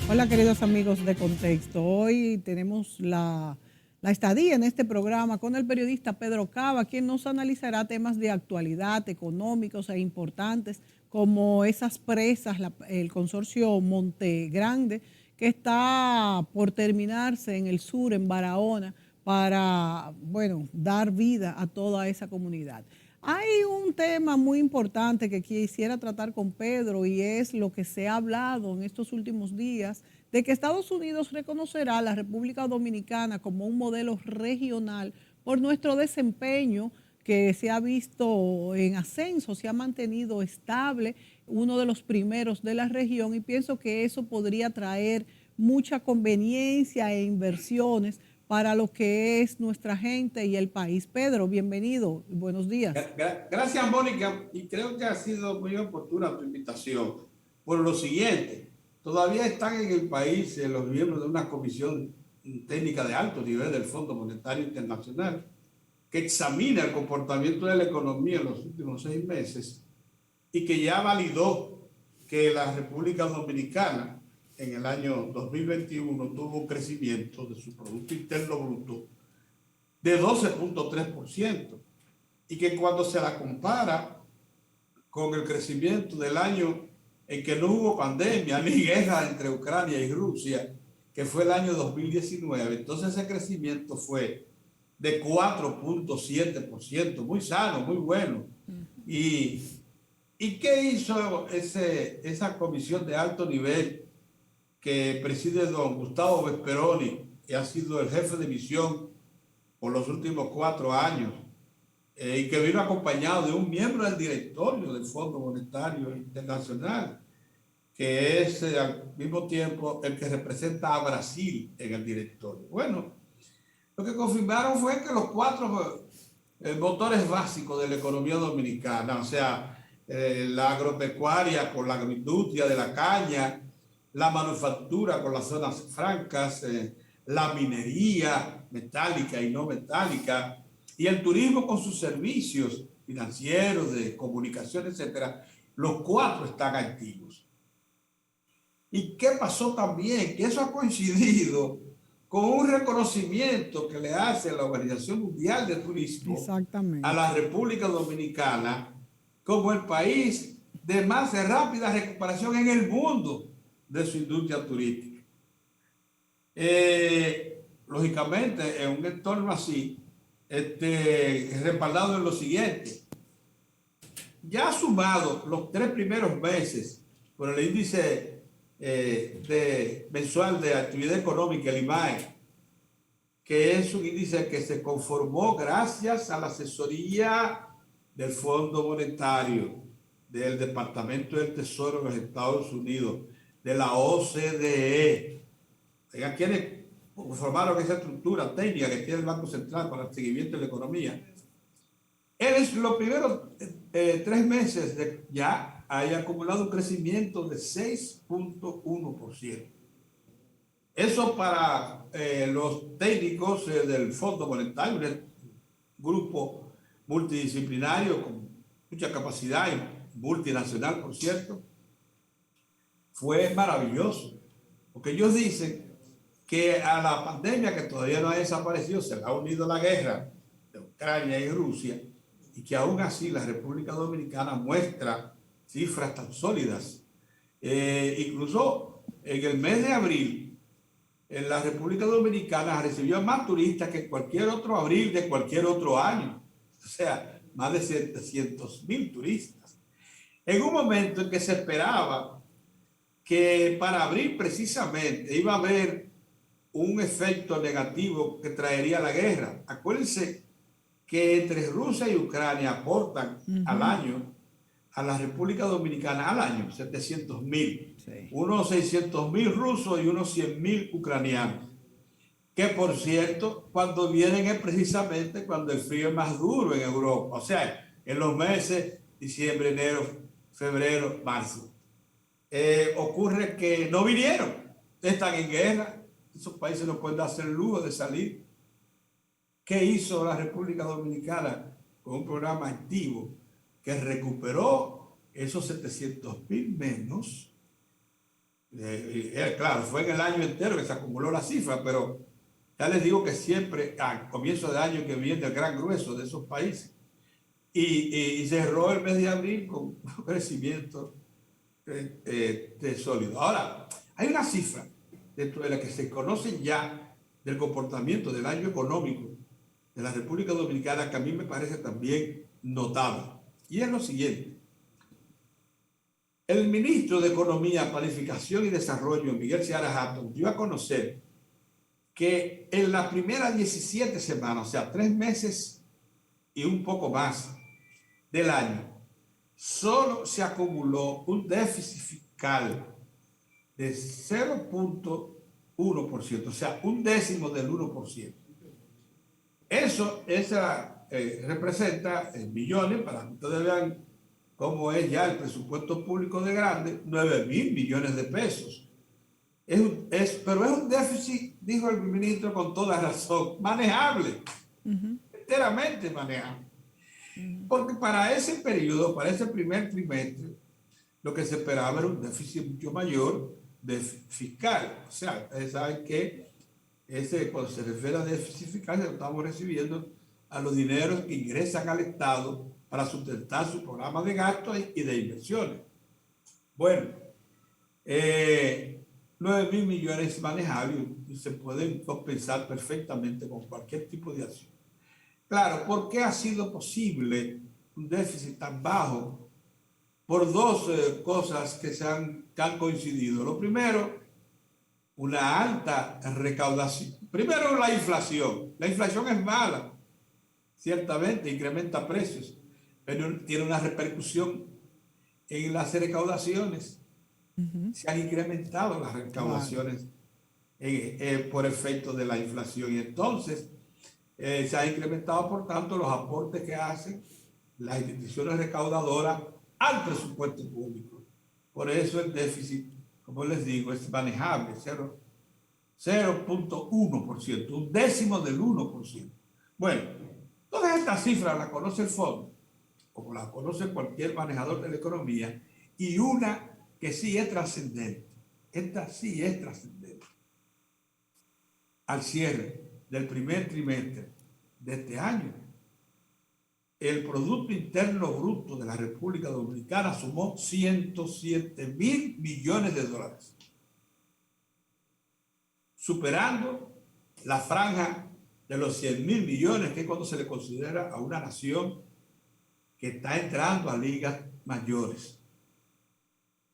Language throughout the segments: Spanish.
Hola queridos amigos de Contexto. Hoy tenemos la estadía en este programa con el periodista Pedro Cava, quien nos analizará temas de actualidad, económicos e importantes como esas presas, el consorcio Monte Grande, que está por terminarse en el sur, en Barahona, para, bueno, dar vida a toda esa comunidad. Hay un tema muy importante que quisiera tratar con Pedro y es lo que se ha hablado en estos últimos días de que Estados Unidos reconocerá a la República Dominicana como un modelo regional por nuestro desempeño que se ha visto en ascenso, se ha mantenido estable, uno de los primeros de la región, y pienso que eso podría traer mucha conveniencia e inversiones para lo que es nuestra gente y el país. Pedro, bienvenido, buenos días. Gracias, Mónica, y creo que ha sido muy oportuna tu invitación. Por lo siguiente, todavía están en el país los miembros de una comisión técnica de alto nivel del Fondo Monetario Internacional que examina el comportamiento de la economía en los últimos 6 meses y que ya validó que la República Dominicana en el año 2021 tuvo un crecimiento de su Producto Interno Bruto de 12,3%. Y que cuando se la compara con el crecimiento del año en que no hubo pandemia ni guerra entre Ucrania y Rusia, que fue el año 2019, entonces ese crecimiento fue de 4,7%, muy sano, muy bueno. ¿Y, y qué hizo esa comisión de alto nivel que preside don Gustavo Vesperoni, que ha sido el jefe de misión por los últimos 4 años? Y que vino acompañado de un miembro del directorio del Fondo Monetario Internacional, que es al mismo tiempo el que representa a Brasil en el directorio. Bueno, lo que confirmaron fue que los cuatro motores básicos de la economía dominicana, o sea, la agropecuaria con la agroindustria de la caña, la manufactura con las zonas francas, la minería metálica y no metálica, y el turismo con sus servicios financieros, de comunicación, etcétera, los cuatro están activos. ¿Y qué pasó también? Que eso ha coincidido con un reconocimiento que le hace la Organización Mundial de Turismo a Exactamente. la República Dominicana como el país de más rápida recuperación en el mundo de su industria turística. Lógicamente, en un entorno así, respaldado en lo siguiente, ya sumado los 3 primeros meses por el índice mensual de actividad económica, el IMAE, que es un índice que se conformó gracias a la asesoría del Fondo Monetario, del Departamento del Tesoro de los Estados Unidos, de la OCDE. Hay quienes formaron esa estructura técnica que tiene el Banco Central para el seguimiento de la economía. Él es los primeros 3 meses ya haya acumulado un crecimiento de 6,1%. Eso para los técnicos del Fondo Monetario, un grupo multidisciplinario con mucha capacidad y multinacional, por cierto, fue maravilloso. Porque ellos dicen que a la pandemia, que todavía no ha desaparecido, se le ha unido la guerra de Ucrania y Rusia, y que aún así la República Dominicana muestra cifras tan sólidas. Incluso en el mes de abril, en la República Dominicana recibió más turistas que cualquier otro abril de cualquier otro año. O sea, más de 700,000 turistas. En un momento en que se esperaba que para abril precisamente iba a haber un efecto negativo que traería la guerra. Acuérdense que entre Rusia y Ucrania aportan al año a la República Dominicana al año 700,000, Sí. unos 600,000 rusos y unos 100,000 ucranianos, que por cierto, cuando vienen es precisamente cuando el frío es más duro en Europa, o sea, en los meses diciembre, enero, febrero, marzo. Ocurre que no vinieron, están en guerra, esos países no pueden darse el lujo de salir. ¿Qué hizo la República Dominicana con un programa activo que recuperó esos 700,000 menos Claro, fue en el año entero que se acumuló la cifra, pero ya les digo que siempre al comienzo de año que viene el gran grueso de esos países. Y cerró el mes de abril con un crecimiento sólido. Ahora, hay una cifra dentro de la que se conocen ya del comportamiento del año económico de la República Dominicana que a mí me parece también notable. Y es lo siguiente. El ministro de Economía, Planificación y Desarrollo, Miguel Seara Hatton, dio a conocer que en las primeras 17 semanas, o sea, 3 meses y un poco más del año, solo se acumuló un déficit fiscal de 0,1%, o sea, un décimo del 1%. Eso representa en millones, para que ustedes vean cómo es ya el presupuesto público de grande, 9.000 millones de pesos. Pero es un déficit, dijo el ministro con toda razón, manejable, enteramente manejable. Porque para ese periodo, para ese primer trimestre, lo que se esperaba era un déficit mucho mayor de fiscal. O sea, ustedes saben que cuando se refiere a déficit fiscal, lo estamos recibiendo a los dineros que ingresan al Estado para sustentar su programa de gastos y de inversiones. Bueno, 9.000 millones manejables y se pueden compensar perfectamente con cualquier tipo de acción. Claro, ¿por qué ha sido posible un déficit tan bajo? Por dos cosas que han coincidido. Lo primero, una alta recaudación. Primero, la inflación. La inflación es mala, ciertamente, incrementa precios, pero tiene una repercusión en las recaudaciones. Se han incrementado las recaudaciones por efecto de la inflación y entonces se han incrementado, por tanto, los aportes que hacen las instituciones recaudadoras al presupuesto público. Por eso el déficit, como les digo, es manejable, 0,1%, un décimo del 1%. Bueno, todas estas cifras las conoce el fondo, como las conoce cualquier manejador de la economía, y una que sí es trascendente. Esta sí es trascendente. Al cierre del primer trimestre de este año, el Producto Interno Bruto de la República Dominicana sumó 107.000 millones de dólares, superando la franja de los 100.000 millones, que es cuando se le considera a una nación que está entrando a ligas mayores.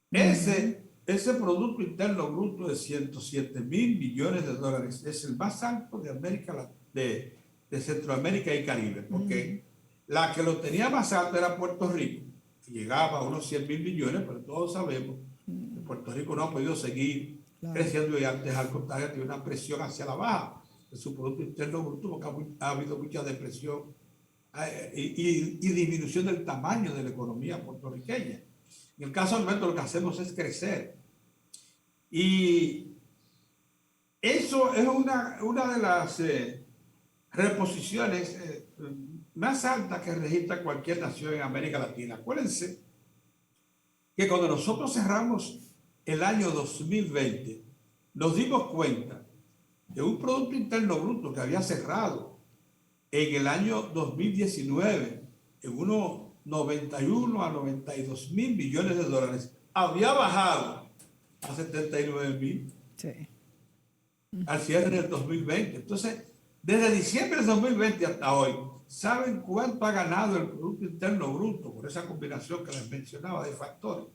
Ese Producto Interno Bruto de 107.000 millones de dólares es el más alto de América, de Centroamérica y Caribe, porque la que lo tenía más alto era Puerto Rico, que llegaba a unos 100.000 millones, pero todos sabemos que Puerto Rico no ha podido seguir creciendo y antes, al contrario, tiene una presión hacia la baja de su Producto Interno Bruto, porque ha habido mucha depresión y disminución del tamaño de la economía puertorriqueña. En el caso nuestro, lo que hacemos es crecer. Y eso es una de las reposiciones más altas que registra cualquier nación en América Latina. Acuérdense que cuando nosotros cerramos el año 2020, nos dimos cuenta de un Producto Interno Bruto que había cerrado en el año 2019 en unos 91 a 92.000 millones de dólares, había bajado a 79.000 al cierre del 2020. Entonces, desde diciembre del 2020 hasta hoy, ¿saben cuánto ha ganado el Producto Interno Bruto por esa combinación que les mencionaba de factores?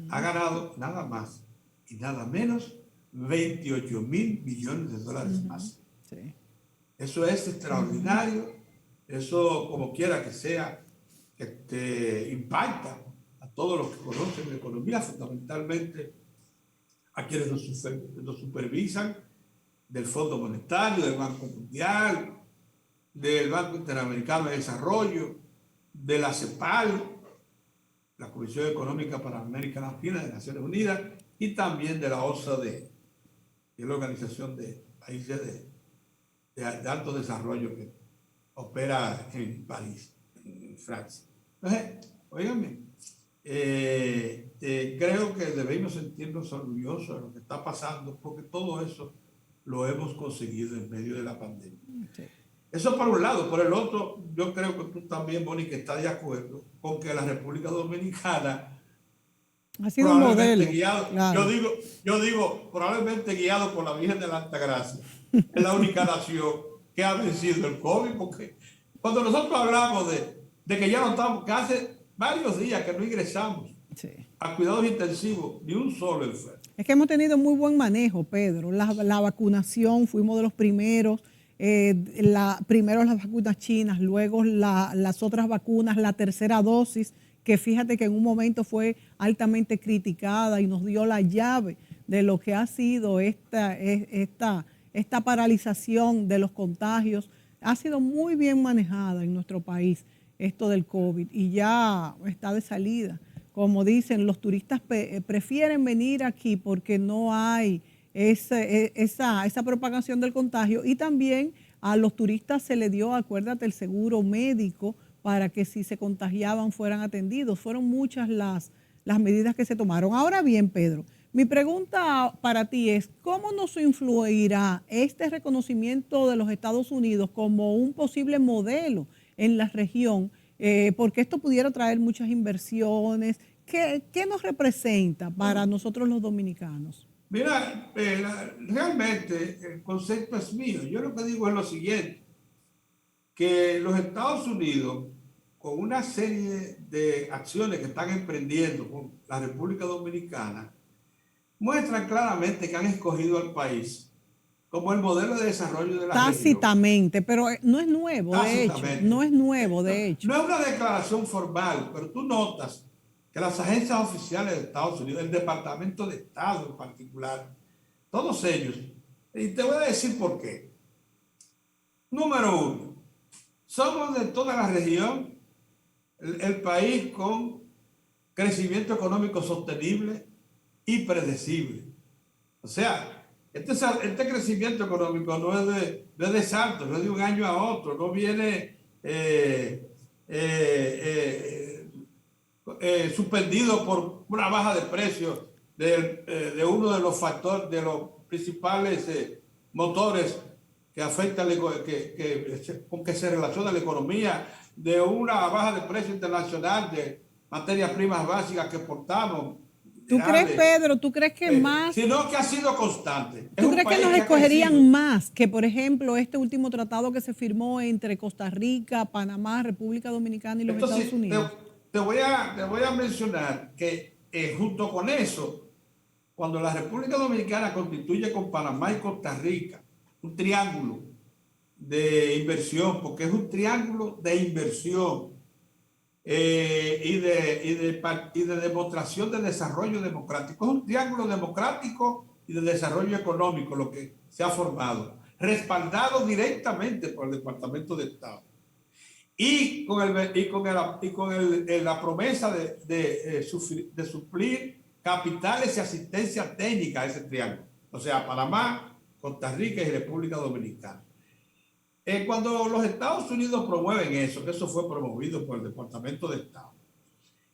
Ha ganado nada más y nada menos 28.000 millones de dólares más. Eso es extraordinario. Eso, como quiera que sea, impacta a todos los que conocen la economía, fundamentalmente a quienes nos supervisan, del Fondo Monetario, del Banco Mundial, del Banco Interamericano de Desarrollo, de la CEPAL, la Comisión Económica para América Latina de Naciones Unidas, y también de la OCDE, que es la Organización de Países de Alto Desarrollo que opera en París, en Francia. Entonces, óigame, creo que debemos sentirnos orgullosos de lo que está pasando, porque todo eso lo hemos conseguido en medio de la pandemia. Sí. Eso por un lado. Por el otro, yo creo que tú también, Mónica, estás de acuerdo con que la República Dominicana Ha sido un probablemente modelo, guiado, claro. yo digo, probablemente guiado por la Virgen de la Altagracia, es la única nación que ha vencido el COVID, porque cuando nosotros hablamos de que ya no estamos, que hace varios días que no ingresamos Sí. a cuidados intensivos, ni un solo enfermo. Es que hemos tenido muy buen manejo, Pedro. La vacunación, fuimos de los primeros. Primero las vacunas chinas, luego las otras vacunas, la tercera dosis, que fíjate que en un momento fue altamente criticada y nos dio la llave de lo que ha sido esta paralización de los contagios. Ha sido muy bien manejada en nuestro país esto del COVID y ya está de salida. Como dicen, los turistas prefieren venir aquí porque no hay esa propagación del contagio, y también a los turistas se les dio, acuérdate, el seguro médico para que si se contagiaban fueran atendidos. Fueron muchas las medidas que se tomaron. Ahora bien, Pedro, mi pregunta para ti es, ¿cómo nos influirá este reconocimiento de los Estados Unidos como un posible modelo en la región? Porque esto pudiera traer muchas inversiones. ¿Qué nos representa para nosotros los dominicanos? Mira, realmente el concepto es mío. Yo lo que digo es lo siguiente, que los Estados Unidos, con una serie de acciones que están emprendiendo con la República Dominicana, muestran claramente que han escogido al país como el modelo de desarrollo de la región. Tácitamente, pero no es nuevo, de hecho. Tácitamente. No es nuevo, de hecho. No es una declaración formal, pero tú notas que las agencias oficiales de Estados Unidos, el Departamento de Estado en particular, todos ellos, y te voy a decir por qué. Número uno, somos de toda la región el país con crecimiento económico sostenible y predecible. O sea, este crecimiento económico no es de salto, no es de un año a otro, no viene suspendido por una baja de precios de uno de los factores, de los principales motores que afectan, con que se relaciona la economía, de una baja de precio internacional de materias primas básicas que exportamos. ¿Tú crees, Pedro, tú crees que más? Sino que ha sido constante. ¿Tú crees que nos escogerían más que, por ejemplo, este último tratado que se firmó entre Costa Rica, Panamá, República Dominicana y los Estados Unidos? Te voy a mencionar que junto con eso, cuando la República Dominicana constituye con Panamá y Costa Rica un triángulo de inversión, porque es un triángulo de inversión y de demostración de desarrollo democrático. Es un triángulo democrático y de desarrollo económico lo que se ha formado, respaldado directamente por el Departamento de Estado. Y con la promesa de suplir capitales y asistencia técnica a ese triángulo. O sea, Panamá, Costa Rica y República Dominicana. Cuando los Estados Unidos promueven eso, que eso fue promovido por el Departamento de Estado,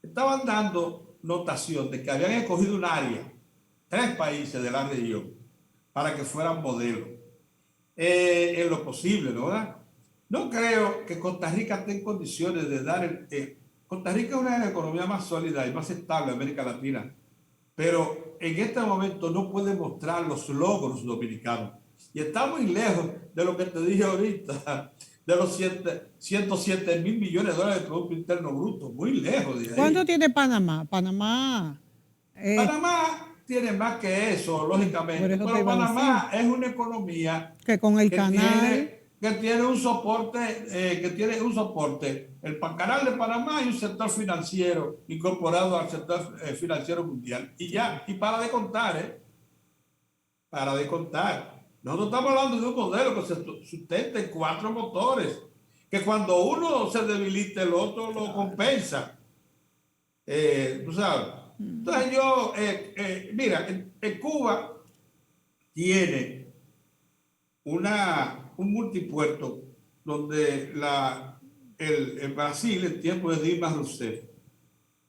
estaban dando notación de que habían escogido un área, 3 países de la región, para que fueran modelos en lo posible, ¿no? ¿Verdad? No creo que Costa Rica esté en condiciones de dar Costa Rica es una de las economías más sólidas y más estables de América Latina, pero en este momento no puede mostrar los logros dominicanos. Y está muy lejos de lo que te dije ahorita, de los 107 mil millones de dólares de Producto Interno Bruto, muy lejos de ahí. ¿Cuánto tiene Panamá? Panamá tiene más que eso, lógicamente, pero Panamá es una economía que con el canal tiene un soporte, el canal de Panamá y un sector financiero incorporado al sector financiero mundial. Y ya, y para de contar, nosotros estamos hablando de un modelo que se sustenta en 4 motores, que cuando uno se debilita, el otro lo compensa. Tú sabes. Entonces mira, en Cuba tiene un multipuerto donde en Brasil, en tiempo de Dilma Rousseff,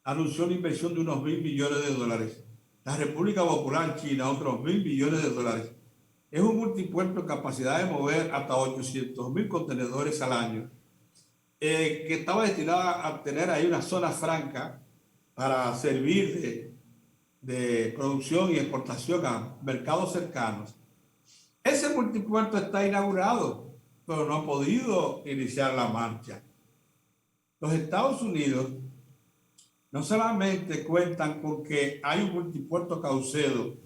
anunció una inversión de unos 1.000 millones de dólares. La República Popular China, otros 1.000 millones de dólares. Es un multipuerto en capacidad de mover hasta 800.000 contenedores al año, que estaba destinada a tener ahí una zona franca para servir de producción y exportación a mercados cercanos. Ese multipuerto está inaugurado, pero no ha podido iniciar la marcha. Los Estados Unidos no solamente cuentan con que hay un multipuerto Caucedo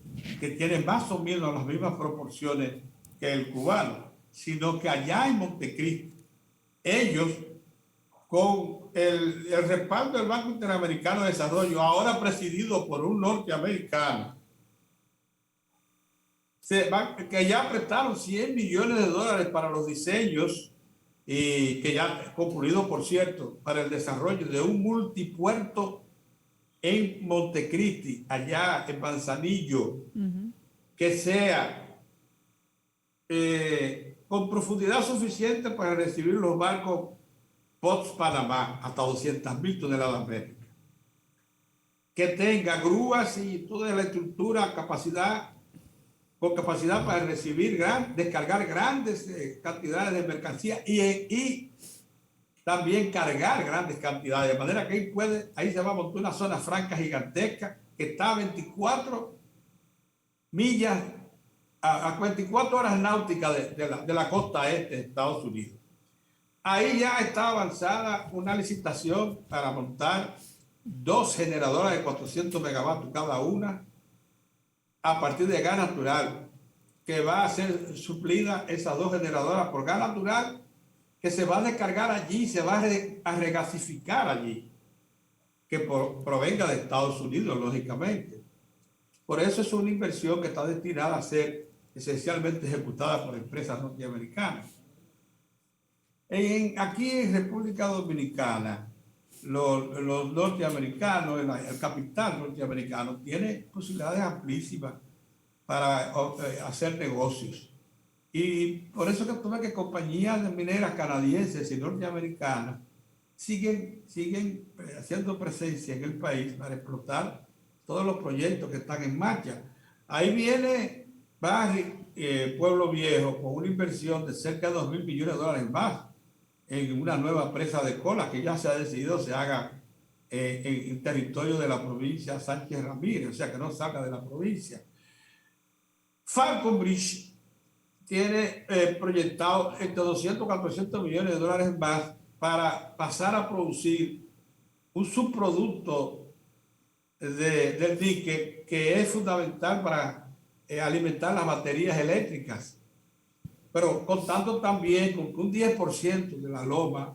que tiene más o menos las mismas proporciones que el cubano, sino que allá en Montecristi, ellos, con el respaldo del Banco Interamericano de Desarrollo, ahora presidido por un norteamericano, que ya prestaron 100 millones de dólares para los diseños, y que ya concluido, por cierto, para el desarrollo de un multipuerto en Montecristi, allá en Manzanillo, que sea con profundidad suficiente para recibir los barcos POTS Panamá, hasta 200.000 toneladas métricas, que tenga grúas y toda la estructura, con capacidad para recibir, descargar grandes cantidades de mercancía y también cargar grandes cantidades, de manera que ahí se va a montar una zona franca gigantesca que está a 24 millas, a 24 horas náuticas de la costa este de Estados Unidos. Ahí ya está avanzada una licitación para montar 2 generadoras de 400 megavatios cada una a partir de gas natural, que va a ser suplida esas 2 generadoras por gas natural, que se va a descargar allí, se va a regasificar allí, que provenga de Estados Unidos, lógicamente. Por eso es una inversión que está destinada a ser esencialmente ejecutada por empresas norteamericanas. Aquí en República Dominicana, los norteamericanos, el capital norteamericano tiene posibilidades amplísimas para hacer negocios. Y por eso que tú ves que compañías mineras canadienses y norteamericanas siguen haciendo presencia en el país para explotar todos los proyectos que están en marcha. Ahí viene Pueblo Viejo con una inversión de cerca de 2.000 millones de dólares más en una nueva presa de cola que ya se ha decidido se haga en territorio de la provincia Sánchez Ramírez, o sea que no salga de la provincia. Falconbridge tiene proyectado entre 200 a 400 millones de dólares más para pasar a producir un subproducto del dique que es fundamental para alimentar las baterías eléctricas, pero contando también con que un 10% de la loma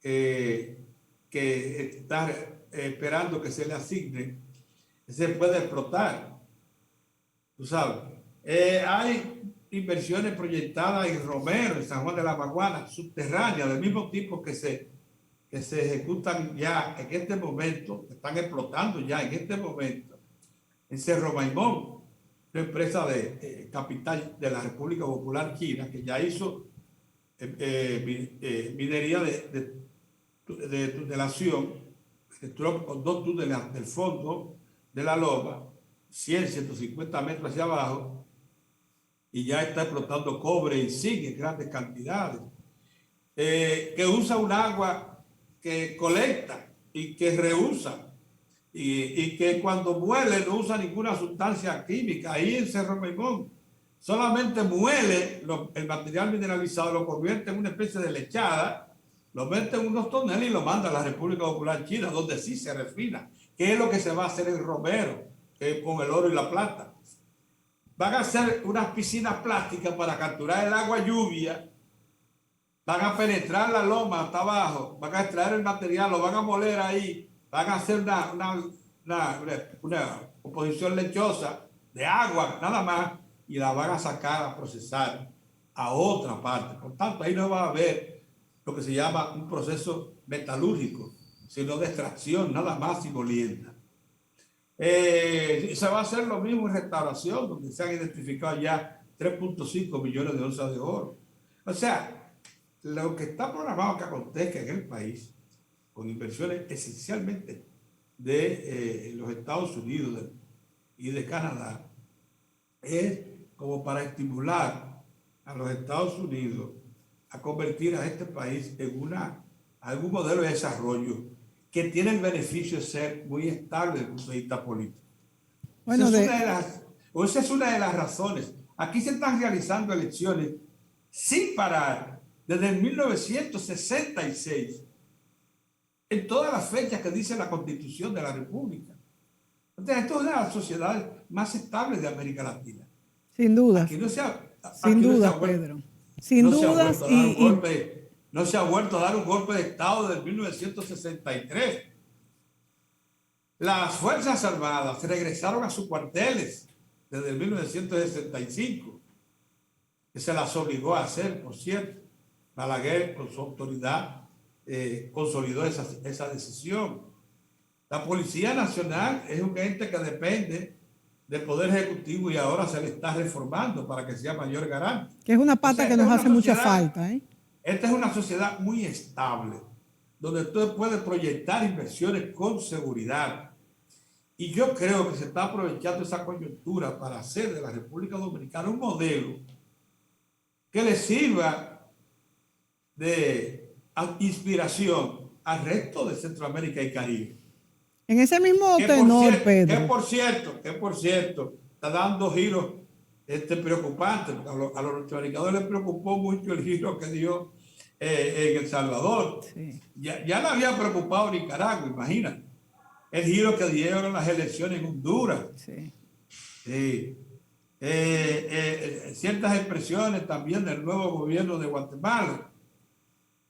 que está esperando que se le asigne se puede explotar. Tú sabes, hay inversiones proyectadas en Romero, en San Juan de la Maguana, subterráneas, del mismo tipo que se ejecutan ya en este momento, que están explotando ya en este momento, en Cerro Maimón, una empresa de capital de la República Popular China, que ya hizo minería de tunelación, con 2 túneles del fondo de la loma, 150 metros hacia abajo, y ya está explotando cobre y zinc en grandes cantidades, que usa un agua que colecta y que reusa, y que cuando muele no usa ninguna sustancia química. Ahí en Cerro Maimón solamente muele el material mineralizado, lo convierte en una especie de lechada, lo mete en unos toneles y lo manda a la República Popular China, donde sí se refina, que es lo que se va a hacer en Romero, con el oro y la plata. Van a hacer unas piscinas plásticas para capturar el agua lluvia, van a penetrar la loma hasta abajo, van a extraer el material, lo van a moler ahí, van a hacer una composición lechosa de agua, nada más, y la van a sacar a procesar a otra parte. Por tanto, ahí no va a haber lo que se llama un proceso metalúrgico, sino de extracción, nada más y molienda. Se va a hacer lo mismo en restauración, donde se han identificado ya 3.5 millones de onzas de oro. O sea, lo que está programado que acontezca en el país, con inversiones esencialmente de los Estados Unidos y de Canadá es como para estimular a los Estados Unidos a convertir a este país en algún modelo de desarrollo que tiene el beneficio de ser muy estable desde el punto de vista político. Bueno, Esa es una de las razones. Aquí se están realizando elecciones sin parar desde el 1966 en todas las fechas que dice la Constitución de la República. Entonces, esto es una de las sociedades más estables de América Latina. sin dudas. Aquí no se ha, Sin dudas, Pedro. Sin dudas. No se ha vuelto a dar un golpe de Estado desde 1963. Las Fuerzas Armadas regresaron a sus cuarteles desde el 1965, que se las obligó a hacer, por cierto. Balaguer, con su autoridad, consolidó esa decisión. La Policía Nacional es un ente que depende del Poder Ejecutivo y ahora se le está reformando para que sea mayor garante. Que es una pata que nos hace mucha falta. Esta es una sociedad muy estable, donde tú puedes proyectar inversiones con seguridad. Y yo creo que se está aprovechando esa coyuntura para hacer de la República Dominicana un modelo que le sirva de inspiración al resto de Centroamérica y Caribe. En ese mismo tenor, Pedro. Que por cierto, está dando giros preocupantes. A los norteamericanos les preocupó mucho el giro que dio en El Salvador. Sí. Ya le había preocupado Nicaragua, imagínate. El giro que dieron las elecciones en Honduras. Sí. Ciertas expresiones también del nuevo gobierno de Guatemala.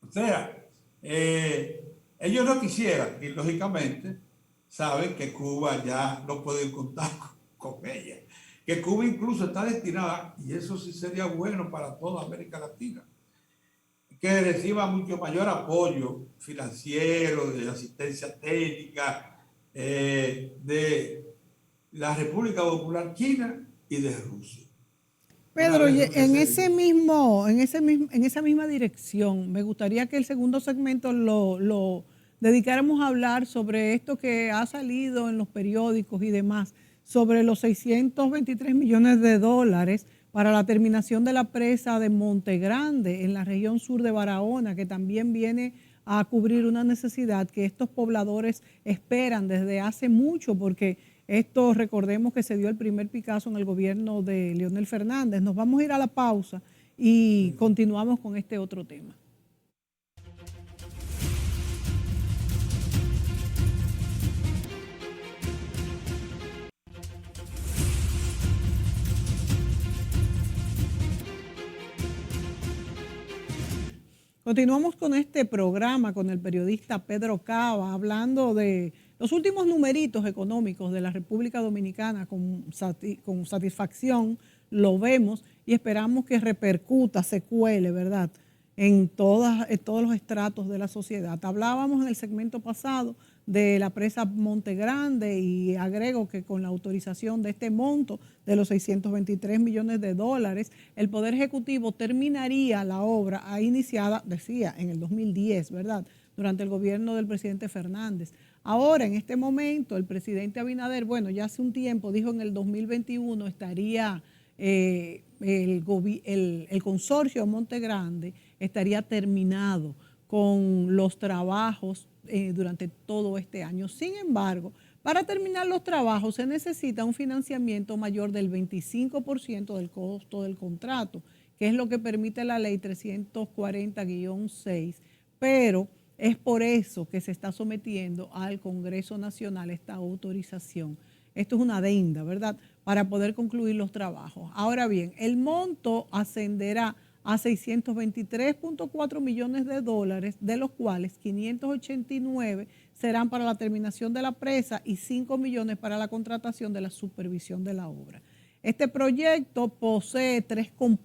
O sea, ellos no quisieran, y lógicamente saben que Cuba ya no pueden contar con ella, que Cuba incluso está destinada, y eso sí sería bueno para toda América Latina, que reciba mucho mayor apoyo financiero, de asistencia técnica, de la República Popular China y de Rusia. Pedro, en esa misma dirección, me gustaría que el segundo segmento lo dedicáramos a hablar sobre esto que ha salido en los periódicos y demás, sobre los 623 millones de dólares para la terminación de la presa de Monte Grande en la región sur de Barahona, que también viene a cubrir una necesidad que estos pobladores esperan desde hace mucho, porque esto, recordemos que se dio el primer picazo en el gobierno de Leonel Fernández. Nos vamos a ir a la pausa y continuamos con este otro tema. Continuamos con este programa con el periodista Pedro Cava, hablando de los últimos numeritos económicos de la República Dominicana. Con satisfacción lo vemos y esperamos que repercuta, se cuele, ¿verdad?, en todos los estratos de la sociedad. Hablábamos en el segmento pasado de la presa Monte Grande y agrego que con la autorización de este monto de los 623 millones de dólares, el Poder Ejecutivo terminaría la obra iniciada, decía, en el 2010, ¿verdad?, durante el gobierno del presidente Fernández. Ahora, en este momento, el presidente Abinader, bueno, ya hace un tiempo, dijo en el 2021 estaría el consorcio Monte Grande estaría terminado con los trabajos durante todo este año. Sin embargo, para terminar los trabajos se necesita un financiamiento mayor del 25% del costo del contrato, que es lo que permite la ley 340-6, pero es por eso que se está sometiendo al Congreso Nacional esta autorización. Esto es una adenda, ¿verdad?, para poder concluir los trabajos. Ahora bien, el monto ascenderá a 623.4 millones de dólares, de los cuales 589 serán para la terminación de la presa y 5 millones para la contratación de la supervisión de la obra. Este proyecto posee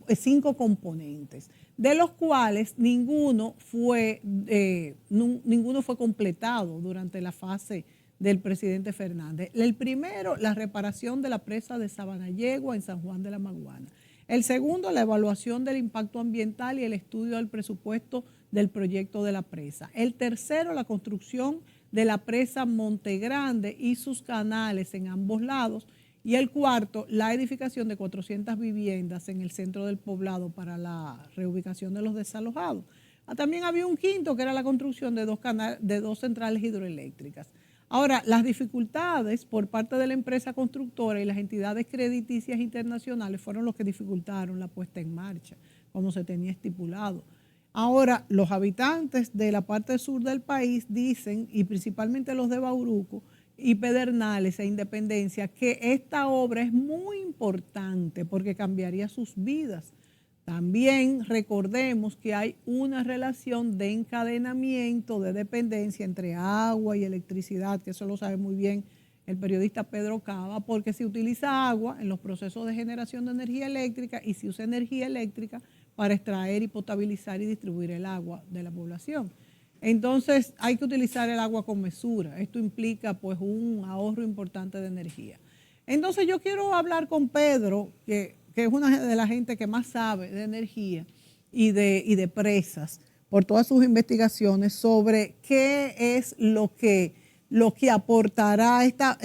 5 componentes, de los cuales ninguno fue completado durante la fase del presidente Fernández. El primero, la reparación de la presa de Sabanayegua en San Juan de la Maguana. El segundo, la evaluación del impacto ambiental y el estudio del presupuesto del proyecto de la presa. El tercero, la construcción de la presa Monte Grande y sus canales en ambos lados. Y el cuarto, la edificación de 400 viviendas en el centro del poblado para la reubicación de los desalojados. También había un quinto, que era la construcción de dos centrales hidroeléctricas. Ahora, las dificultades por parte de la empresa constructora y las entidades crediticias internacionales fueron los que dificultaron la puesta en marcha, como se tenía estipulado. Ahora, los habitantes de la parte sur del país dicen, y principalmente los de Bauruco y Pedernales e Independencia, que esta obra es muy importante porque cambiaría sus vidas. También recordemos que hay una relación de encadenamiento, de dependencia entre agua y electricidad, que eso lo sabe muy bien el periodista Pedro Cava, porque se utiliza agua en los procesos de generación de energía eléctrica y se usa energía eléctrica para extraer y potabilizar y distribuir el agua de la población. Entonces hay que utilizar el agua con mesura. Esto implica pues un ahorro importante de energía. Entonces yo quiero hablar con Pedro, que es una de las gente que más sabe de energía y de presas, por todas sus investigaciones, sobre qué es lo que aportará esta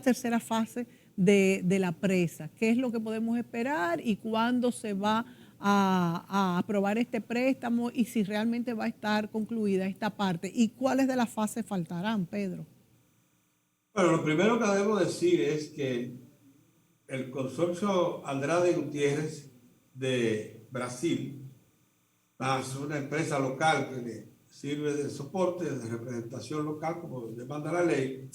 tercera fase de la presa, qué es lo que podemos esperar y cuándo se va a aprobar este préstamo y si realmente va a estar concluida esta parte y cuáles de las fases faltarán, Pedro. Bueno, lo primero que debo decir es que el consorcio Andrade Gutiérrez de Brasil, más una empresa local que le sirve de soporte, de representación local, como demanda la ley,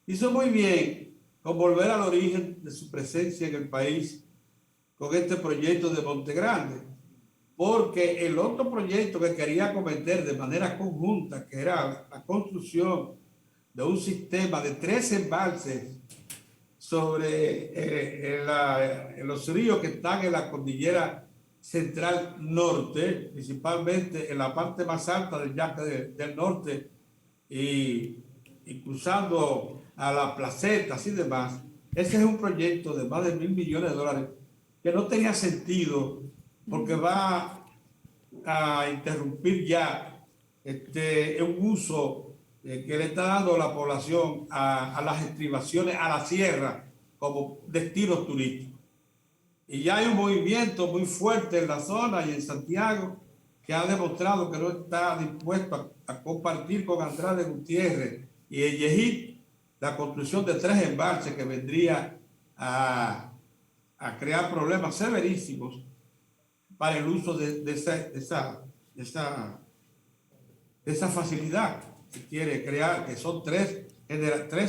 hizo muy bien con volver al origen de su presencia en el país con este proyecto de Monte Grande, porque el otro proyecto que quería acometer de manera conjunta, que era la construcción de un sistema de 3 embalses sobre los ríos que están en la cordillera central norte, principalmente en la parte más alta del Yaque del Norte y cruzando a las placetas y demás. Ese es un proyecto de más de $1.000 millones que no tenía sentido porque va a interrumpir ya un uso que le está dando la población a las estribaciones, a la sierra, como destinos turísticos. Y ya hay un movimiento muy fuerte en la zona y en Santiago que ha demostrado que no está dispuesto a compartir con Andrade Gutiérrez y el Yejit la construcción de 3 embalses que vendría a crear problemas severísimos para el uso de esa facilidad que quiere crear, que son 3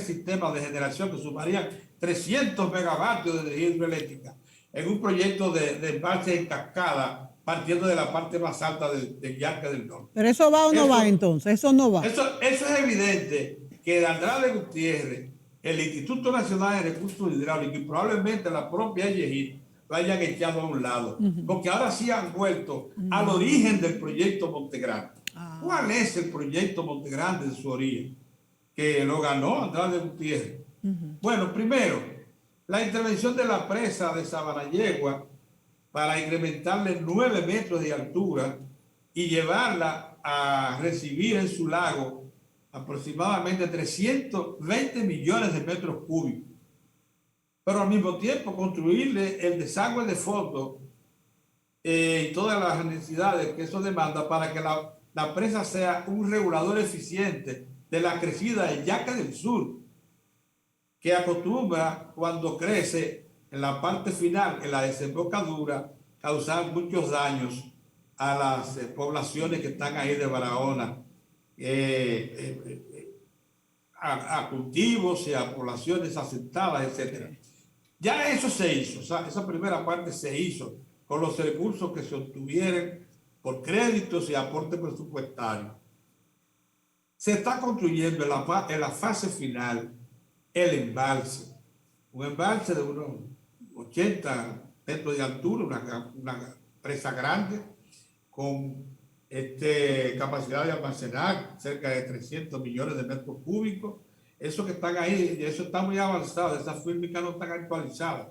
sistemas de generación que sumarían 300 megavatios de energía hidroeléctrica en un proyecto de embalse en cascada partiendo de la parte más alta del Yaque del Norte. ¿Pero eso va o no va entonces? Eso no va. Eso es evidente que Andrade Gutiérrez, el Instituto Nacional de Recursos Hidráulicos y probablemente la propia Yejit lo hayan echado a un lado, porque ahora sí han vuelto al origen del proyecto Monte Grande. ¿Cuál es el proyecto Monte Grande de su origen? Que lo ganó Andrade Gutiérrez. Bueno, primero, la intervención de la presa de Sabanayegua para incrementarle 9 metros de altura y llevarla a recibir en su lago aproximadamente 320 millones de metros cúbicos. Pero al mismo tiempo construirle el desagüe de fondo y todas las necesidades que eso demanda para que la presa sea un regulador eficiente de la crecida del Yaque del Sur, que acostumbra cuando crece en la parte final, en la desembocadura, causar muchos daños a las poblaciones que están ahí de Barahona, a cultivos y a poblaciones asentadas, etc. Ya eso se hizo, o sea, esa primera parte se hizo con los recursos que se obtuvieron por créditos y aportes presupuestarios. Se está construyendo en la fase final el embalse, un embalse de unos 80 metros de altura, una presa grande con capacidad de almacenar cerca de 300 millones de metros cúbicos. Eso que están ahí, eso está muy avanzado, esas fílmicas no están actualizadas.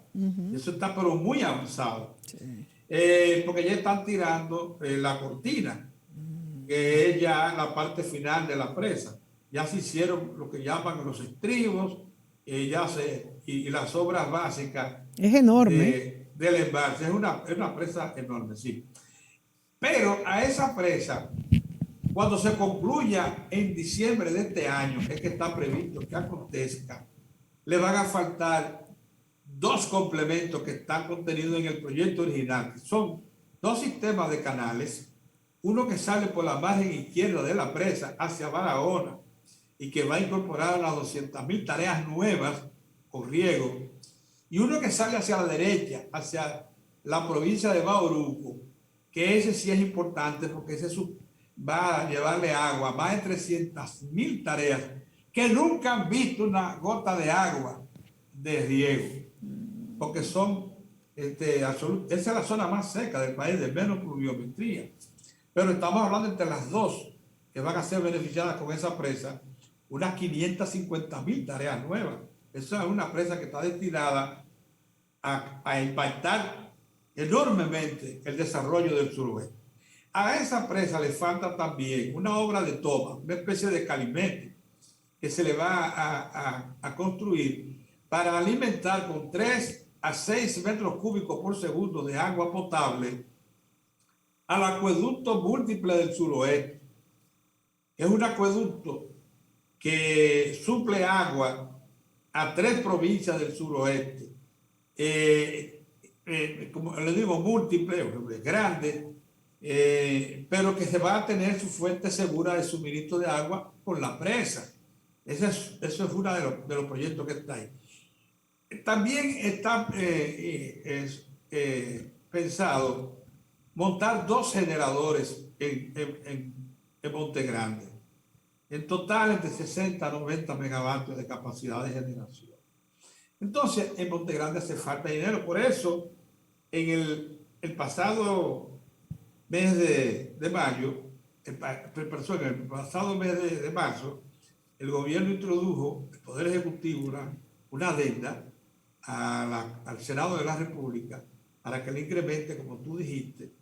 Eso está pero muy avanzado. Sí. Porque ya están tirando la cortina, que es ya la parte final de la presa. ya se hicieron lo que llaman los estribos, y las obras básicas Es enorme. del embalse. Es una presa enorme, sí. Pero a esa presa, cuando se concluya en diciembre de este año, es que está previsto que acontezca, le van a faltar dos complementos que están contenidos en el proyecto original, que son dos sistemas de canales, uno que sale por la margen izquierda de la presa hacia Barahona y que va a incorporar las 200.000 tareas nuevas con riego, y uno que sale hacia la derecha, hacia la provincia de Bauruco, que ese sí es importante porque ese va a llevarle agua a más de 300.000 tareas que nunca han visto una gota de agua de riego, porque esa es la zona más seca del país, de menos pluviometría. Pero estamos hablando entre las dos que van a ser beneficiadas con esa presa, unas 550.000 tareas nuevas. Esa es una presa que está destinada a impactar enormemente el desarrollo del suroeste. A esa presa le falta también una obra de toma, una especie de calimete que se le va a construir para alimentar con 3 a 6 metros cúbicos por segundo de agua potable al acueducto múltiple del suroeste. Es un acueducto que suple agua a 3 provincias del suroeste. Como le digo, múltiple, grande, pero que se va a tener su fuente segura de suministro de agua con la presa. Eso es uno de los proyectos que está ahí. También está pensado montar 2 generadores en Monte Grande. En total, entre 60 a 90 megavatios de capacidad de generación. Entonces, en Monte Grande hace falta dinero. Por eso, en el pasado mes de mayo, en el pasado mes de marzo, el gobierno introdujo, el Poder Ejecutivo, una adenda al Senado de la República para que le incremente, como tú dijiste,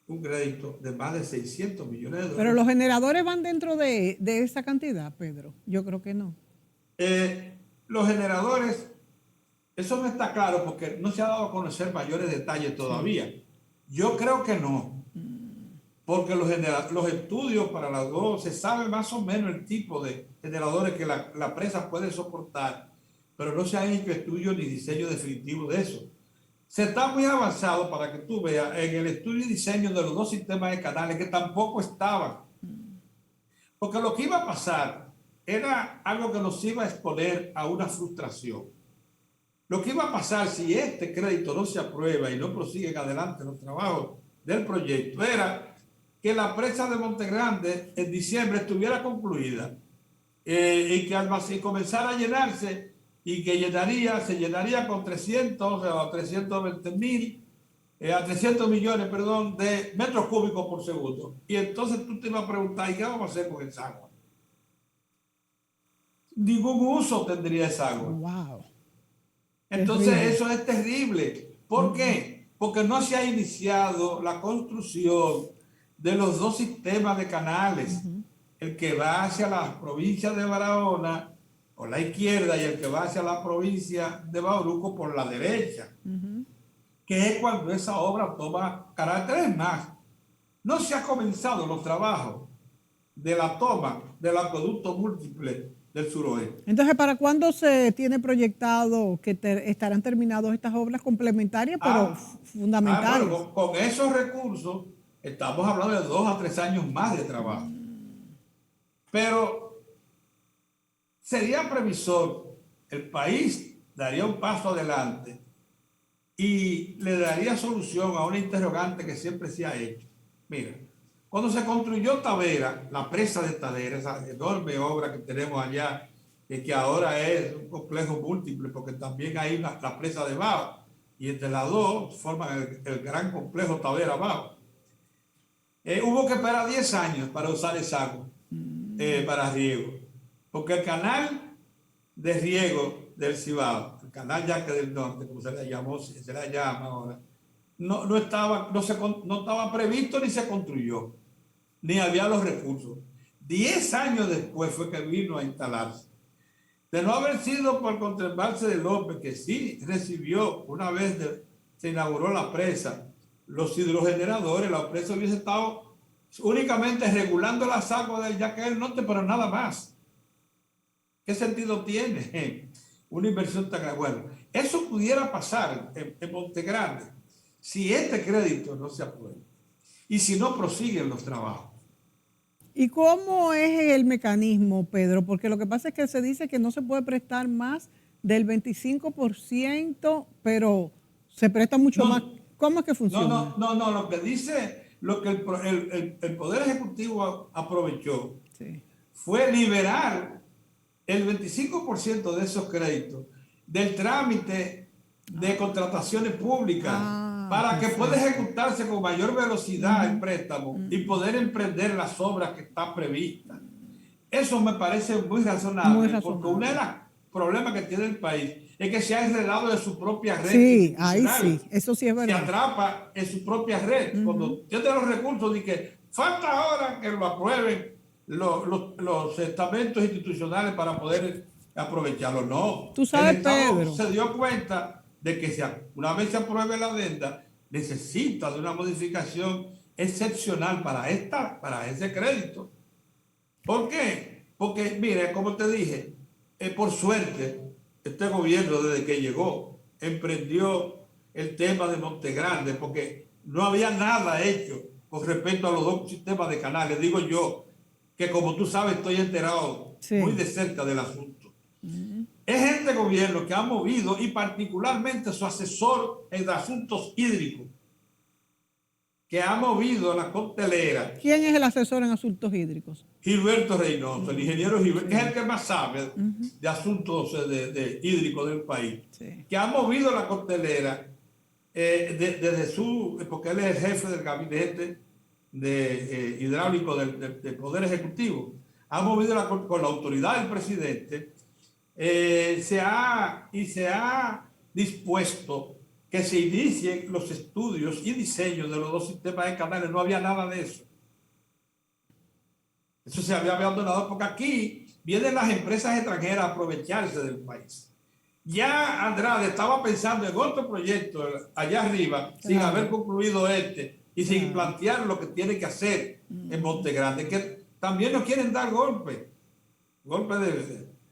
un crédito de más de 600 millones de dólares. Pero los generadores van dentro de esa cantidad, Pedro. Yo creo que no. Los generadores, eso no está claro porque no se ha dado a conocer mayores detalles todavía. Sí. Yo creo que no. Porque los estudios para las dos, se sabe más o menos el tipo de generadores que la presa puede soportar, pero no se ha hecho estudio ni diseño definitivo de eso. Se está muy avanzado, para que tú veas, en el estudio y diseño de los 2 sistemas de canales que tampoco estaban. Porque lo que iba a pasar era algo que nos iba a exponer a una frustración. Lo que iba a pasar si este crédito no se aprueba y no prosiguen adelante los trabajos del proyecto era que la presa de Monte Grande en diciembre estuviera concluida y que al comenzara a llenarse y que se llenaría con 300 millones, de metros cúbicos por segundo. Y entonces tú te vas a preguntar, ¿y qué vamos a hacer con esa agua? Ningún uso tendría esa agua. Wow. Entonces eso es terrible. ¿Por qué? Porque no se ha iniciado la construcción de los 2 sistemas de canales. El que va hacia la provincia de Barahona por la izquierda y el que va hacia la provincia de Bauruco por la derecha, que es cuando esa obra toma carácter. Más, no se ha comenzado los trabajos de la toma del acueducto múltiple del suroeste. Entonces, ¿para cuándo se tiene proyectado que estarán terminadas estas obras complementarias, pero fundamentales? Bueno, con esos recursos estamos hablando de 2 a 3 años más de trabajo. Pero sería previsor, el país daría un paso adelante y le daría solución a una interrogante que siempre se ha hecho. Mira, cuando se construyó Tavera, la presa de Tavera, esa enorme obra que tenemos allá, que ahora es un complejo múltiple, porque también hay la presa de Bao, y entre las dos forman el gran complejo Tavera-Bao. Hubo que esperar 10 años para usar esa agua para riego, porque el canal de riego del Cibao, el canal Yaque del Norte, como se le llama ahora, no estaba previsto ni se construyó, ni había los recursos. 10 años después fue que vino a instalarse. De no haber sido por contemplarse de López, que sí recibió una vez se inauguró la presa, los hidrogeneradores, la presa hubiese estado únicamente regulando las aguas del Yaque del Norte, pero nada más. ¿Qué sentido tiene una inversión tan grande? Bueno, eso pudiera pasar en Monte Grande si este crédito no se aprueba y si no prosiguen los trabajos. ¿Y cómo es el mecanismo, Pedro? Porque lo que pasa es que se dice que no se puede prestar más del 25%, pero se presta mucho más. ¿Cómo es que funciona? No, lo que dice, lo que el Poder Ejecutivo aprovechó fue liberar el 25% de esos créditos del trámite de contrataciones públicas para que pueda ejecutarse con mayor velocidad el préstamo y poder emprender las obras que están previstas. Eso me parece muy razonable, porque uno de los problemas que tiene el país es que se ha enredado de su propia red. Sí, ahí sí, eso sí es verdad. Se atrapa en su propia red. Cuando tiene los recursos, de que falta ahora que lo aprueben los estamentos institucionales para poder aprovecharlo. No. Tú sabes, el Estado Pedro, se dio cuenta de que una vez se apruebe la adenda, necesita de una modificación excepcional para ese crédito. ¿Por qué? Porque, mire, como te dije, por suerte, este gobierno desde que llegó emprendió el tema de Monte Grande, porque no había nada hecho con respecto a los dos sistemas de canales. Digo yo, que como tú sabes, estoy enterado muy de cerca del asunto. Es este gobierno que ha movido, y particularmente su asesor en asuntos hídricos, que ha movido la costelera. ¿Quién es el asesor en asuntos hídricos? Gilberto Reynoso, el ingeniero Gilberto, que es el que más sabe de asuntos de hídricos del país, que ha movido la costelera desde porque él es el jefe del gabinete hidráulico del Poder Ejecutivo, ha movido con la autoridad del presidente, se ha dispuesto que se inicien los estudios y diseños de los dos sistemas de canales. No había nada de eso. Eso se había abandonado porque aquí vienen las empresas extranjeras a aprovecharse del país. Ya Andrade estaba pensando en otro proyecto allá arriba, sin haber concluido y sin plantear lo que tiene que hacer en Monte Grande, que también nos quieren dar golpes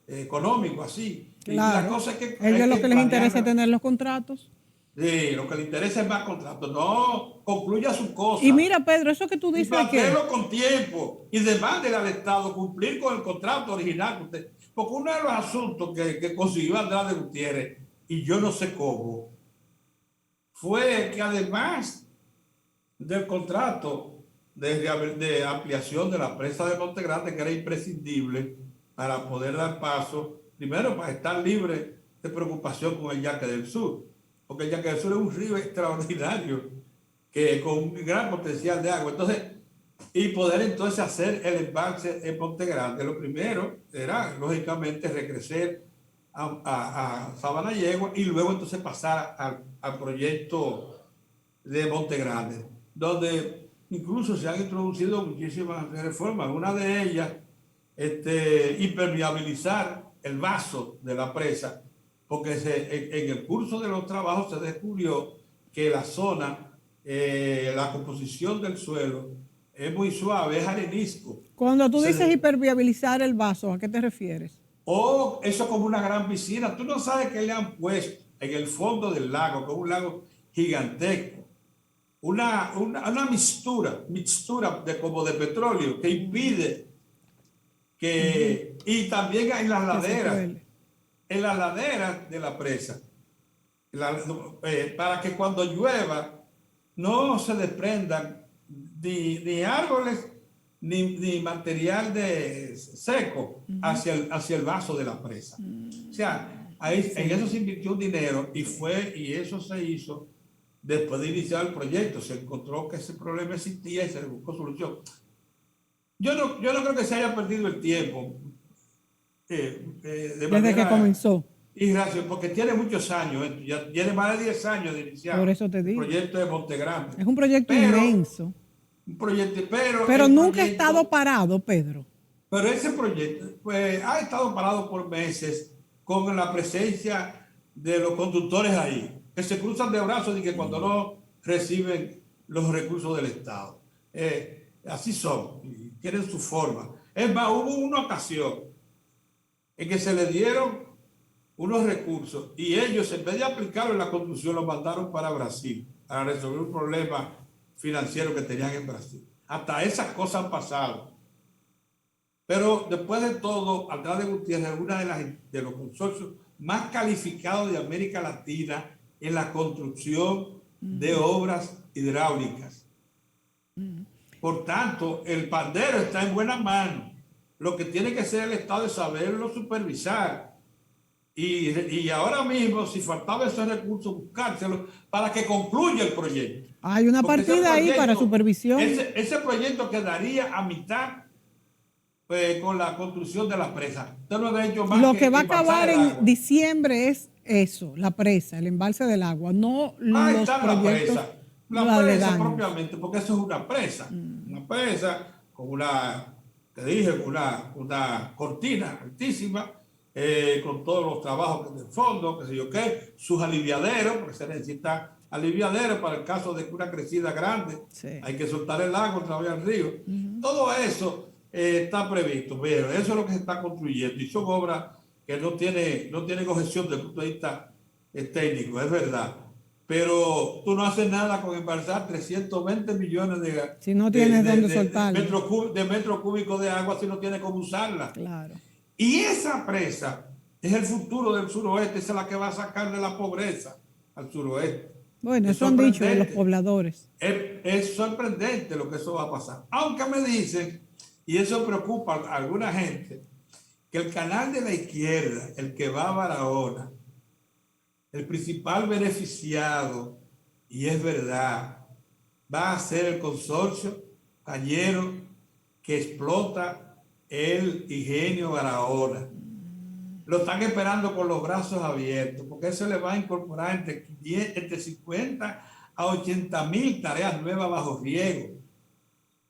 económicos así. Claro. Y la cosa es que ellos lo que les interesa es tener los contratos. Sí, lo que le interesa es más contratos. No concluya su cosa. Y mira, Pedro, eso que tú dices y plantéelo con tiempo y demándele al Estado cumplir con el contrato original. Porque uno de los asuntos que consiguió Andrade Gutiérrez, y yo no sé cómo, fue que además del contrato de ampliación de la presa de Monte Grande, que era imprescindible para poder dar paso, primero para estar libre de preocupación con el Yaque del Sur, porque el Yaque del Sur es un río extraordinario, con un gran potencial de agua. Entonces, y poder entonces hacer el embalse en Monte Grande. Lo primero era, lógicamente, recrecer a Sabana Yegua y luego entonces pasar al proyecto de Monte Grande, donde incluso se han introducido muchísimas reformas. Una de ellas, impermeabilizar el vaso de la presa, porque en el curso de los trabajos se descubrió que la zona, la composición del suelo es muy suave, es arenisco. Cuando tú dices hiperviabilizar el vaso, ¿a qué te refieres? Eso como una gran piscina. Tú no sabes que le han puesto en el fondo del lago, como un lago gigantesco, una mixtura como de petróleo que impide que... Y también en las laderas de la presa, para que cuando llueva no se desprendan ni árboles ni material seco hacia el vaso de la presa. O sea, en eso se invirtió un dinero y eso se hizo después de iniciar el proyecto. Se encontró que ese problema existía y se le buscó solución. Yo no creo que se haya perdido el tiempo. Desde que comenzó. Y gracias, porque tiene muchos años, ya tiene más de 10 años de iniciar. Por eso te digo. El proyecto de Monte Grande. Es un proyecto inmenso. Un proyecto, pero nunca ha estado parado, Pedro. Pero ese proyecto pues, ha estado parado por meses con la presencia de los conductores ahí, que se cruzan de brazos y que cuando no reciben los recursos del Estado. Así son, y tienen su forma. Es más, hubo una ocasión en que se le dieron unos recursos y ellos, en vez de aplicarlo en la construcción, lo mandaron para Brasil para resolver un problema financiero que tenían en Brasil. Hasta esas cosas han pasado. Pero después de todo, Andrade Gutiérrez es una de los consorcios más calificados de América Latina en la construcción de obras hidráulicas. Por tanto, el pandero está en buenas manos. Lo que tiene que hacer el Estado es saberlo supervisar. Y ahora mismo, si faltaba esos recursos, buscárselos para que concluya el proyecto. Hay una partida ahí para supervisión. Ese proyecto quedaría a mitad con la construcción de la presa. Usted no ha hecho más Lo que va a acabar en diciembre es eso, la presa, el embalse del agua, no los proyectos. La presa propiamente, porque eso es una presa. Una presa con te dije, una cortina altísima, con todos los trabajos del fondo, qué sé yo qué, sus aliviaderos, porque se necesita aliviaderos para el caso de que una crecida grande, sí, hay que soltar el agua otra vez al río. Todo eso está previsto, pero eso es lo que se está construyendo y son obras que no tienen objeción desde el punto de vista técnico, es verdad. Pero tú no haces nada con embalsar 320 millones si no tienes dónde soltarlo, de metros cúbicos de agua, si no tienes cómo usarla. Claro. Y esa presa es el futuro del suroeste, esa es la que va a sacar de la pobreza al suroeste. Bueno, eso han dicho los pobladores. Es sorprendente lo que eso va a pasar. Aunque me dicen, y eso preocupa a alguna gente, que el canal de la izquierda, el que va a Barahona, el principal beneficiado, y es verdad, va a ser el consorcio cañero que explota el ingenio Barahona. Lo están esperando con los brazos abiertos, porque eso le va a incorporar entre 50 a 80 mil tareas nuevas bajo riego,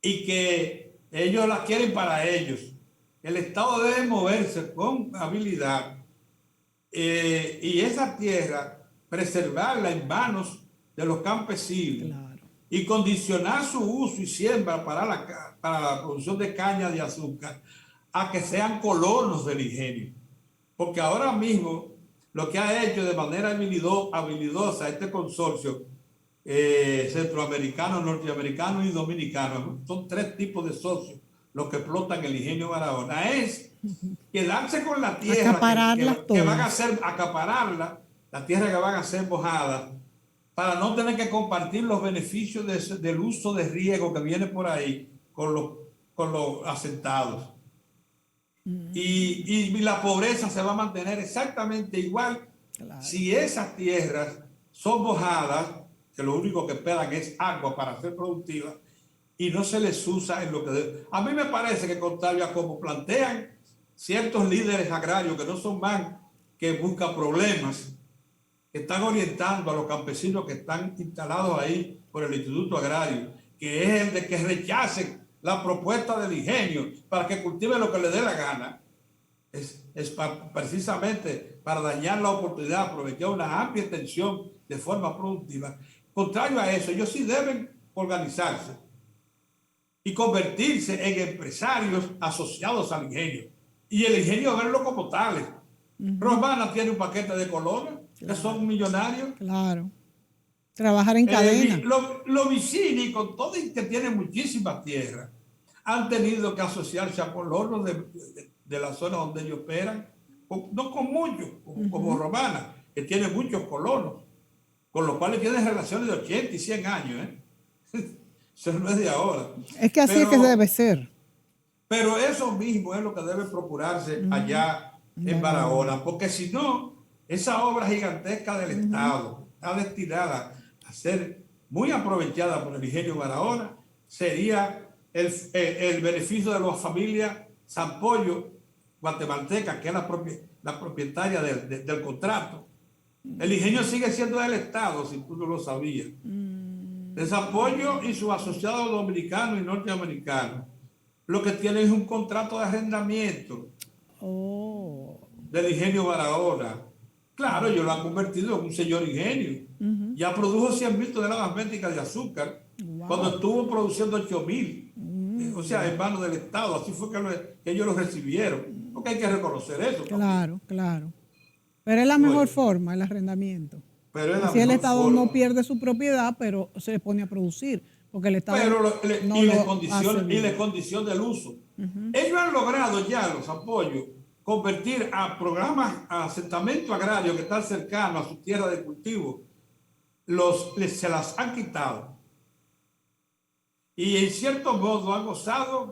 y que ellos las quieren para ellos. El Estado debe moverse con habilidad y esa tierra preservarla en manos de los campesinos, claro, y condicionar su uso y siembra para la producción de caña de azúcar a que sean colonos del ingenio. Porque ahora mismo lo que ha hecho de manera habilidosa este consorcio centroamericano, norteamericano y dominicano, son 3 tipos de socios los que explotan el ingenio Barahona, es quedarse con la tierra que van a ser, acapararla, la tierra que van a ser mojadas, para no tener que compartir los beneficios del uso de riego que viene por ahí con los asentados. Y la pobreza se va a mantener exactamente igual, claro, si esas tierras son mojadas, que lo único que esperan es agua para ser productivas, y no se les usa en lo que debe. A mí me parece que, contrario a como plantean ciertos líderes agrarios que no son más que buscan problemas, que están orientando a los campesinos que están instalados ahí por el Instituto Agrario, que es el de que rechacen la propuesta del ingenio para que cultiven lo que les dé la gana, es precisamente para dañar la oportunidad de aprovechar una amplia extensión de forma productiva. Contrario a eso, ellos sí deben organizarse y convertirse en empresarios asociados al ingenio. Y el ingenio verlo como tales. Romana tiene un paquete de colonos, claro, que son millonarios. Claro. Trabajar en cadena. Los Vicini, con todo y que tienen muchísimas tierras, han tenido que asociarse a colonos de la zona donde ellos operan, no con muchos, como Romana, que tiene muchos colonos, con los cuales tienen relaciones de 80 y 100 años, Eso no es de ahora. Es que así es que debe ser. Pero eso mismo es lo que debe procurarse allá en Barahona, porque si no, esa obra gigantesca del Estado está destinada a ser muy aprovechada por el ingenio Barahona, sería el beneficio de las familias Sampollo guatemalteca, que es la propietaria del contrato. El ingenio sigue siendo del Estado, si tú no lo sabías. Sampollo y sus asociados dominicanos y norteamericanos lo que tiene es un contrato de arrendamiento Oh. del ingenio Barahona. Claro, ellos lo han convertido en un señor ingenio. Ya produjo 100.000 toneladas métricas de azúcar cuando Wow. estuvo produciendo 8.000. O sea, en manos del Estado. Así fue que ellos lo recibieron. Porque hay que reconocer eso también. Claro, claro. Pero es la mejor Bueno, forma, el arrendamiento. pero es la Así el mejor Estado no forma. pierde su propiedad, pero se pone a producir, porque el Estado Pero no lo hace y la bien. condición del uso. Ellos han logrado ya los apoyos convertir a programas, a asentamientos agrarios que están cercanos a su tierra de cultivo, se las han quitado. Y en cierto modo han gozado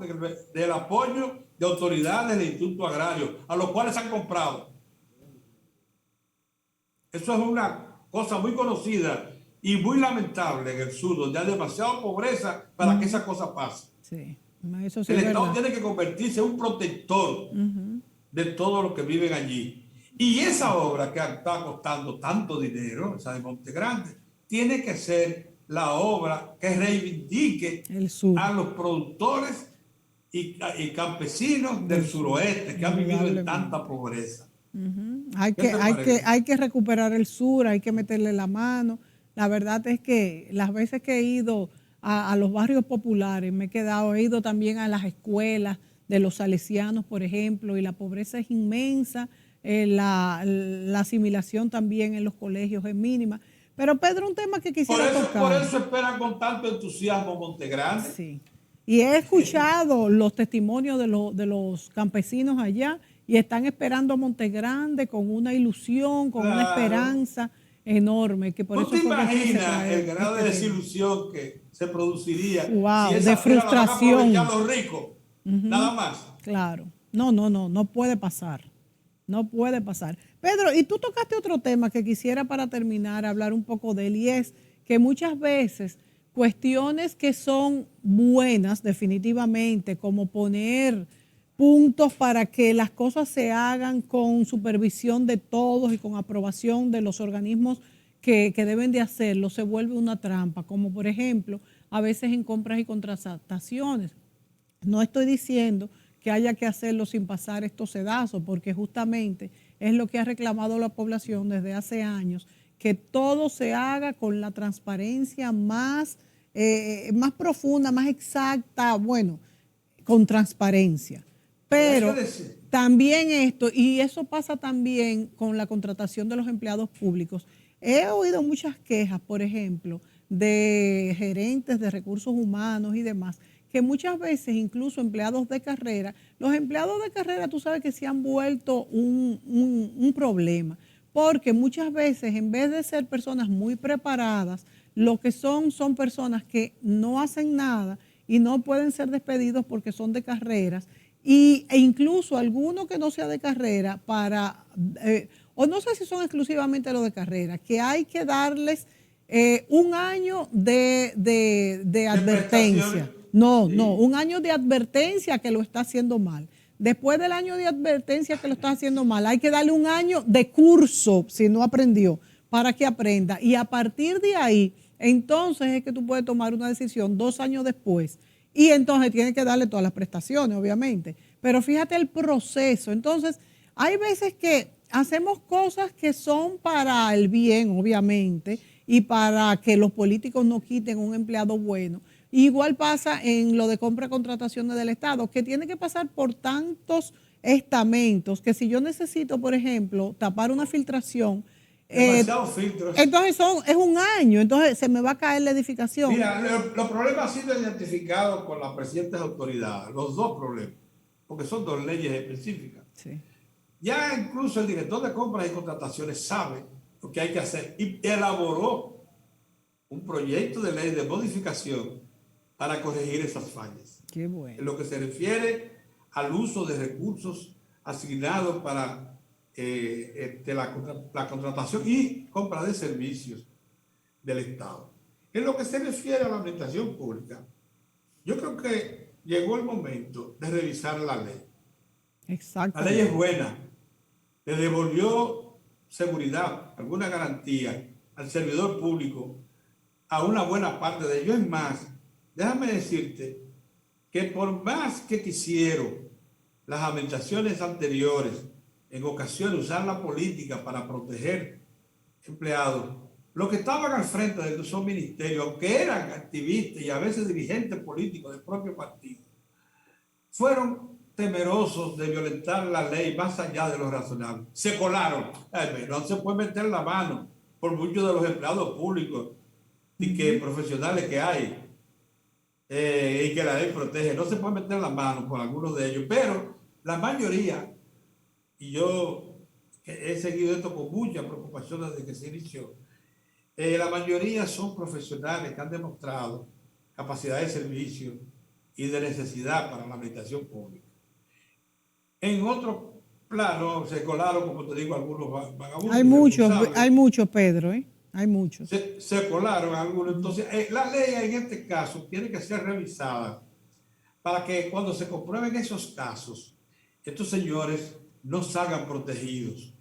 del apoyo de autoridades del Instituto Agrario, a los cuales han comprado. Eso es una cosa muy conocida y muy lamentable en el sur, donde hay demasiada pobreza para que esa cosa pase. Sí, eso sí El es Estado verdad. tiene que convertirse en un protector de todos los que viven allí. Y esa obra que está costando tanto dinero, esa de Monte Grande, tiene que ser la obra que reivindique El sur, a los productores y campesinos del del sur, suroeste que han vivido en tanta indudablemente. pobreza. Hay ¿Qué que, te hay que, parece? hay que recuperar el sur, hay que meterle la mano. La verdad es que las veces que he ido a los barrios populares, he ido también a las escuelas de los salesianos, por ejemplo, y la pobreza es inmensa, la asimilación también en los colegios es mínima. Pero Pedro, un tema que quisiera Por tocar. eso esperan con tanto entusiasmo Monte Grande. Sí. Y he escuchado los testimonios de los campesinos allá y están esperando a Montegrande con una ilusión, con una Claro. esperanza enorme, que por ¿Tú eso te fue que quise imaginas el traer grado este de tema. desilusión que se produciría si Wow, de esa tierra la van a aprovechar frustración. los ricos? Nada más. Claro. No, no, no, no puede pasar. No puede pasar. Pedro, y tú tocaste otro tema que quisiera para terminar hablar un poco de él, y es que muchas veces cuestiones que son buenas definitivamente, como poner puntos para que las cosas se hagan con supervisión de todos y con aprobación de los organismos que deben de hacerlo, se vuelve una trampa, como por ejemplo a veces en compras y contrataciones. No estoy diciendo que haya que hacerlo sin pasar estos sedazos, porque justamente es lo que ha reclamado la población desde hace años, que todo se haga con la transparencia más profunda, más exacta, bueno, con transparencia. Y hay que Pero decir, también esto, y eso pasa también con la contratación de los empleados públicos. He oído muchas quejas, por ejemplo, de gerentes de recursos humanos y demás, que muchas veces incluso empleados de carrera, los empleados de carrera tú sabes que se han vuelto un problema, porque muchas veces en vez de ser personas muy preparadas, lo que son personas que no hacen nada y no pueden ser despedidos porque son de carreras e incluso algunos que no sea de carrera o no sé si son exclusivamente los de carrera, que hay que darles un año de de prestaciones. advertencia. No, no, Sí. un año de advertencia que lo está haciendo mal. Después del año de advertencia que lo está haciendo mal, hay que darle un año de curso, si no aprendió, para que aprenda. Y a partir de ahí, entonces es que tú puedes tomar una decisión 2 años después. Y entonces tienes que darle todas las prestaciones, obviamente. Pero fíjate el proceso. Entonces, hay veces que hacemos cosas que son para el bien, obviamente, y para que los políticos no quiten un empleado bueno. Igual pasa en lo de compra y contrataciones del Estado, que tiene que pasar por tantos estamentos que si yo necesito, por ejemplo, tapar una filtración, Demasiados filtros. entonces es un año, entonces se me va a caer la edificación. Mira, los problemas han sido identificados por las presentes autoridades, los dos problemas, porque son dos leyes específicas. Sí. Ya incluso el director de compras y contrataciones sabe lo que hay que hacer y elaboró un proyecto de ley de modificación para corregir esas fallas. Qué En bueno. lo que se refiere al uso de recursos asignados para la contratación y compra de servicios del Estado. En lo que se refiere a la administración pública, yo creo que llegó el momento de revisar la ley. La ley es Exactamente. buena, le devolvió seguridad, alguna garantía al servidor público, a una buena parte de ellos. Es más, déjame decirte que por más que quisieron las administraciones anteriores en ocasiones usar la política para proteger empleados, los que estaban al frente de esos ministerios, aunque eran activistas y a veces dirigentes políticos del propio partido, fueron temerosos de violentar la ley más allá de lo razonable. Se colaron. No se puede meter la mano por muchos de los empleados públicos y que profesionales que hay y que la ley protege. No se puede meter la mano por algunos de ellos, pero la mayoría, y yo he seguido esto con mucha preocupación desde que se inició, la mayoría son profesionales que han demostrado capacidad de servicio y de necesidad para la administración pública. En otro plano se colaron, como te digo, algunos vagabundos. Hay muchos, Pedro, ¿eh? Hay muchos. Se colaron algunos. Entonces, la ley en este caso tiene que ser revisada para que cuando se comprueben esos casos, estos señores no salgan protegidos.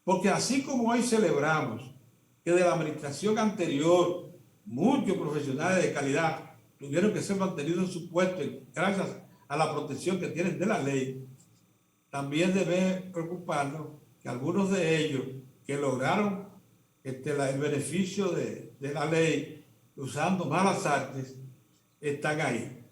Porque así como hoy celebramos que de la administración anterior muchos profesionales de calidad tuvieron que ser mantenidos en su puesto gracias a la protección que tienen de la ley, también debe preocuparnos que algunos de ellos que lograron el beneficio de la ley usando malas artes están ahí.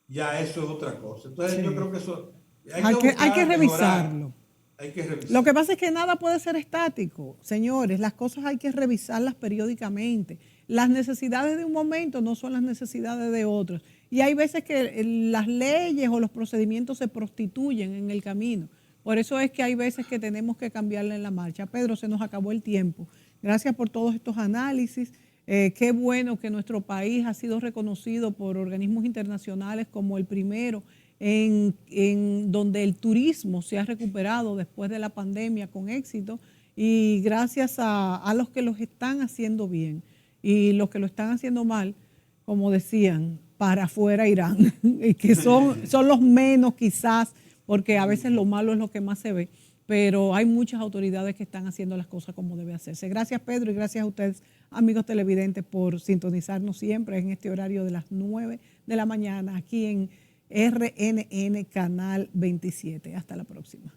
Ya eso es otra cosa. Entonces yo creo que eso hay que revisarlo. Hay que revisar. Lo que pasa es que nada puede ser estático, señores. Las cosas hay que revisarlas periódicamente. Las necesidades de un momento no son las necesidades de otros. Y hay veces que las leyes o los procedimientos se prostituyen en el camino. Por eso es que hay veces que tenemos que cambiarle en la marcha. Pedro, se nos acabó el tiempo. Gracias por todos estos análisis. Qué bueno que nuestro país ha sido reconocido por organismos internacionales como el primero en donde el turismo se ha recuperado después de la pandemia con éxito, y gracias a los que los están haciendo bien, y los que lo están haciendo mal, como decían, para afuera irán, y que son los menos quizás, porque a veces lo malo es lo que más se ve, pero hay muchas autoridades que están haciendo las cosas como debe hacerse. Gracias, Pedro, y gracias a ustedes, amigos televidentes, por sintonizarnos siempre en este horario de las 9 de la mañana aquí en RNN Canal 27. Hasta la próxima.